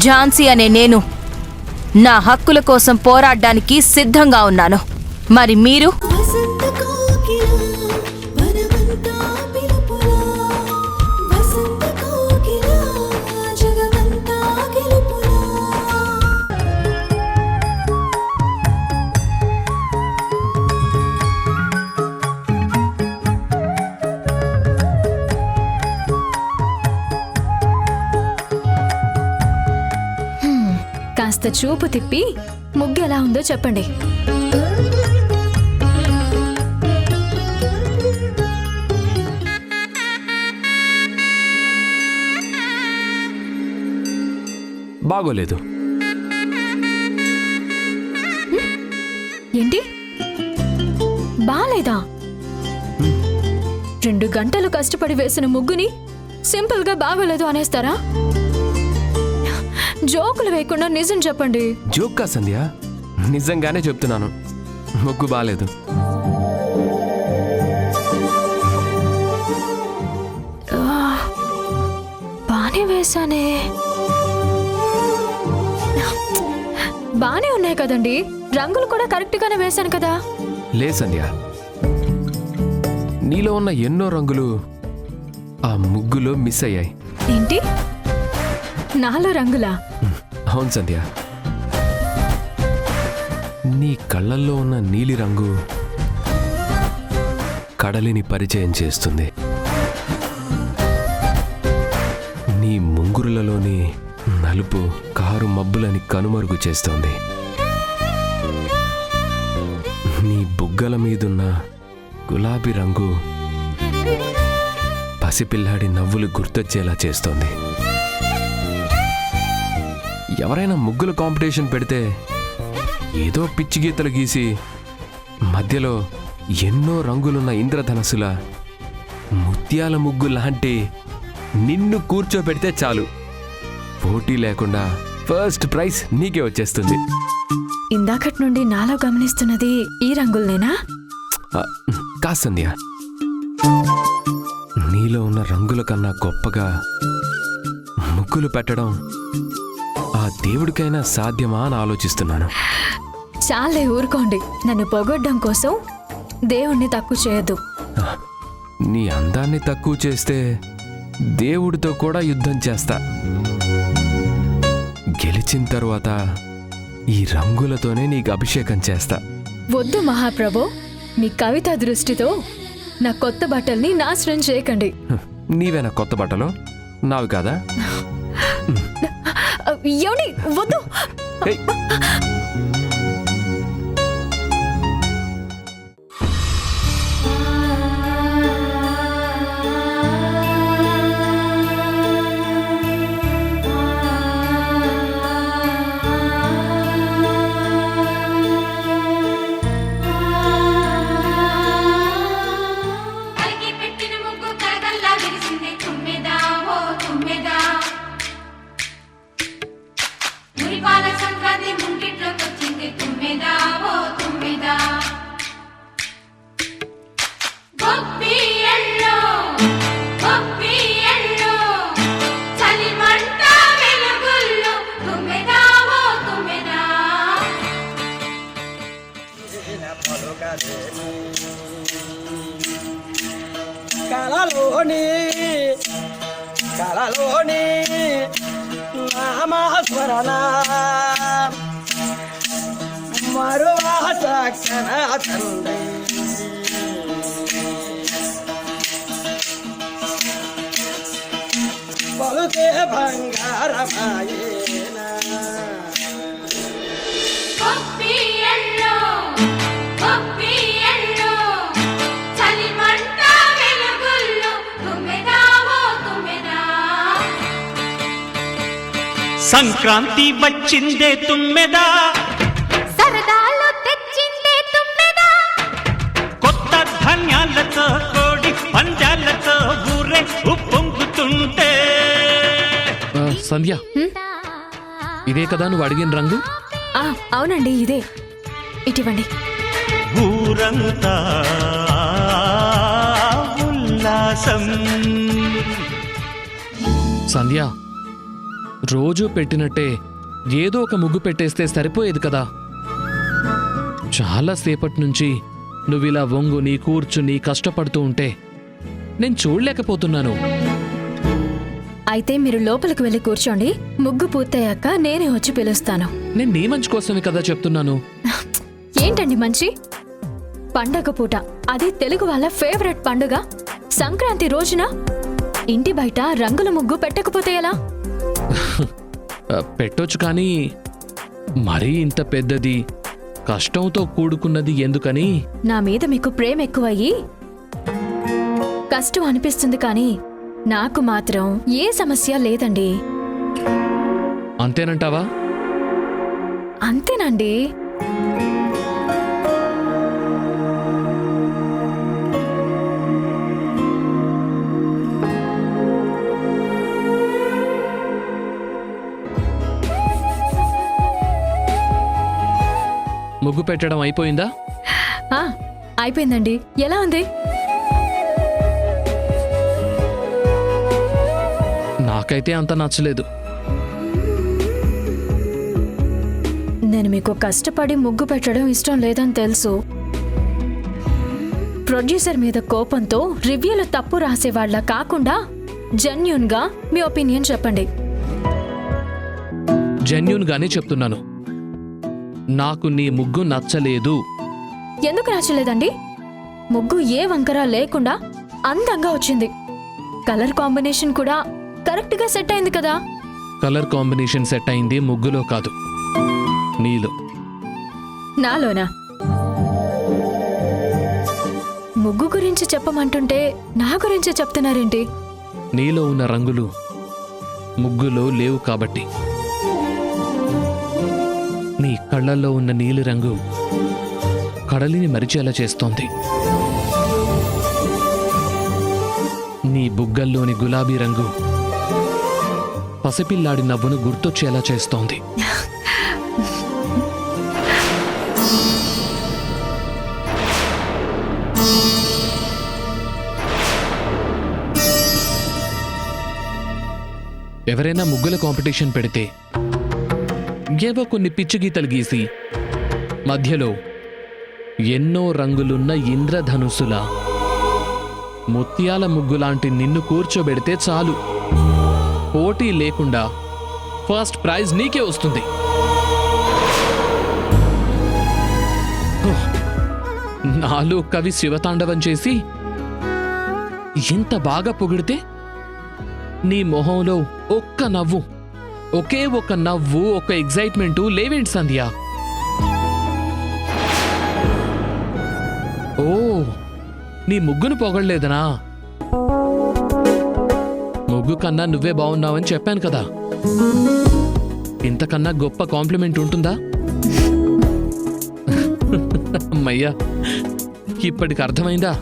ఝాన్సీ అనే నేను నా హక్కుల కోసం పోరాడడానికి సిద్ధంగా ఉన్నాను. మరి మీరు? కాస్త చూపు తిప్పి ముగ్గు ఎలా ఉందో చెప్పండి. బాగోలేదు. ఏంటి బాలేదా? 2 గంటలు కష్టపడి వేసిన ముగ్గుని సింపుల్ గా బాగోలేదు అనేస్తారా? జోకులు వేయకుండా నిజం చెప్పండి. జోక్కా సంధ్య, నిజంగానే చెప్తున్నాను, ముగ్గు బాలేదు. బానే వేశానే. బానే ఉన్నాయి కదండి, రంగులు కూడా కరెక్ట్ గానే వేశాను కదా. లే సంధ్య, నీలో ఉన్న ఎన్నో రంగులు ఆ ముగ్గులో మిస్ అయ్యాయి. ఏంటి, నాలో రంగులా? అవును సంధ్య, నీ కళ్ళల్లో ఉన్న నీలి రంగు కడలిని పరిచయం చేస్తుంది. నీ ముంగురులలోని నలుపు కారు మబ్బులని కనుమరుగు చేస్తోంది. నీ బుగ్గల మీదున్న గులాబీ రంగు పసిపిల్లాడి నవ్వులు గుర్తొచ్చేలా చేస్తోంది. ఎవరైనా ముగ్గుల కాంపిటీషన్ పెడితే ఏదో పిచ్చి గీతలు గీసి మధ్యలో ఎన్నో రంగులున్న ఇంద్రధనస్సుల ముత్యాల ముగ్గు లాంటి నిన్ను కూర్చోబెడితే చాలు, పోటీ లేకుండా ఫస్ట్ ప్రైజ్ నీకే వచ్చేస్తుంది. ఇందాకటి నుండి నాలో గమనిస్తున్నది ఈ రంగులనేనా? కాదు సంధ్య, నీలో ఉన్న రంగుల కన్నా గొప్పగా ముగ్గులు పెట్టడం ఆ దేవుడికైనా సాధ్యమా అని ఆలోచిస్తున్నాను. చాలే ఊరుకోండి, నన్ను పొగొడ్డం కోసం దేవుణ్ణి తక్కువ చేయొద్దు. నీ అందాన్ని తక్కువ చేస్తే దేవుడితో కూడా యుద్ధం చేస్తా. గెలిచిన తర్వాత ఈ రంగులతోనే నీకు అభిషేకం చేస్తా. వద్దు మహాప్రభు, మీ కవిత దృష్టితో నా కొత్త బట్టల్ని నాశనం చేయకండి. నీవేనా కొత్త బట్టలు, నావి కాదా? ఏమండి, వద్దు. కలలోని నామస్మరణ మరువా చక్కన తండ్రి పలుకే బంగారమాయేనా సంక్రాంతి వచ్చిందే తుమ్మెదా, సరదాలు తెచ్చిందే తుమ్మెదా, కొత్త ధాన్యాలతో కోడి పంజాలతో ఊరే ఉప్పొంగుతుంటే. సంధ్య, ఇదే కదా నువ్వు అడిగిన రంగు? అవునండి, ఇదే. ఇటువంటి ఊరంతా ఉల్లాసం. సంధ్య, రోజూ పెట్టినట్టే ఏదో ఒక ముగ్గు పెట్టేస్తే సరిపోయేది కదా. చాలాసేపటి నుంచి నువ్విలా వంగుని కూర్చుని కష్టపడుతూ ఉంటే నేను చూడలేకపోతున్నాను. అయితే మీరు లోపలికి వెళ్ళి కూర్చోండి. ముగ్గు పూర్తయ్యాక నేనే వచ్చి పిలుస్తాను. నేను నీ మంచి కోసమే కదా చెప్తున్నాను. ఏంటండి మంచి? పండగ పూట, అది తెలుగు వాళ్ళ ఫేవరెట్ పండుగ సంక్రాంతి రోజున ఇంటి బయట రంగుల ముగ్గు పెట్టకపోతే ఎలా? పెట్టొచ్చు, కానీ మరీ ఇంత పెద్దది కష్టంతో కూడుకున్నది ఎందుకని. నా మీద మీకు ప్రేమ ఎక్కువయ్యి కష్టం అనిపిస్తుంది, కానీ నాకు మాత్రం ఏ సమస్య లేదండి. అంతేనంటావా? అంతేనండి. ముగ్గు పెట్టడం అయిపోయిందా? ఆ, అయిపోయిందండి. ఎలా ఉంది? నాకైతే అంత నచ్చలేదు. నేను మీకు కష్టపడి ముగ్గు పెట్టడం ఇష్టం లేదని తెలుసు. ప్రొడ్యూసర్ మీద కోపంతో రివ్యూలు తప్పు రాసేవాళ్ళ కాకుండా జెన్యూన్గా మీ ఒపీనియన్ చెప్పండి. జెన్యూన్గానే చెప్తున్నాను, నాకు నీ ముగ్గు నచ్చలేదు. ఎందుకు నచ్చలేదండి? ముగ్గు ఏ వంకర లేకుండా అందంగా వచ్చింది. కలర్ కాంబినేషన్ కూడా కరెక్ట్గా సెట్ అయింది కదా. కలర్ కాంబినేషన్ సెట్ అయింది ముగ్గులో కాదు, నీలో. నాలోనా? ముగ్గు గురించి చెప్పమంటుంటే నా గురించి చెప్తున్నారేంటి? నీలో ఉన్న రంగులు ముగ్గులో లేవు కాబట్టి. నీ కళ్ళల్లో ఉన్న నీలి రంగు కడలిని మరిచేలా చేస్తోంది. నీ బుగ్గల్లోని గులాబీ రంగు పసిపిల్లాడి నవ్వును గుర్తొచ్చేలా చేస్తోంది. ఎవరైనా ముగ్గుల కాంపిటీషన్ పెడితే ఏవో కొన్ని పిచ్చి గీతలు గీసి మధ్యలో ఎన్నో రంగులున్న ఇంద్రధనుసులా ముత్యాల ముగ్గులాంటి నిన్ను కూర్చోబెడితే చాలు, పోటీ లేకుండా ఫస్ట్ ప్రైజ్ నీకే వస్తుంది. నాలో కవి శివతాండవం చేసి ఇంత బాగా పొగిడితే నీ మొహంలో ఒక్క నవ్వు, ఒకే ఒక నవ్వు, ఒక ఎగ్జైట్మెంటు లేవేంటి సంధ్య? ఓ, నీ ముగ్గును పొగడలేదనా? ముగ్గు కన్నా నువ్వే బాగున్నావని చెప్పాను కదా. ఇంతకన్నా గొప్ప కాంప్లిమెంట్ ఉంటుందా? అమ్మయ్యా, ఇప్పటికి అర్థమైందా?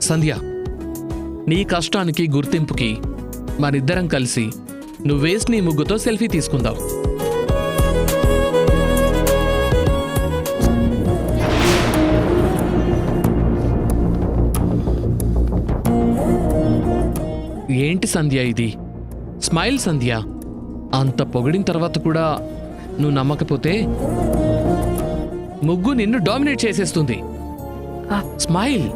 సంధ్య, నీ కష్టానికి గుర్తింపుకి మనిద్దరం కలిసి నువ్వేసి నీ ముగ్గుతో సెల్ఫీ తీసుకుందాం. ఏంటి సంధ్య ఇది? స్మైల్ సంధ్య. అంత పొగిడిన తర్వాత కూడా నువ్వు నమ్మకపోతే ముగ్గు నిన్ను డామినేట్ చేసేస్తుంది. స్మైల్.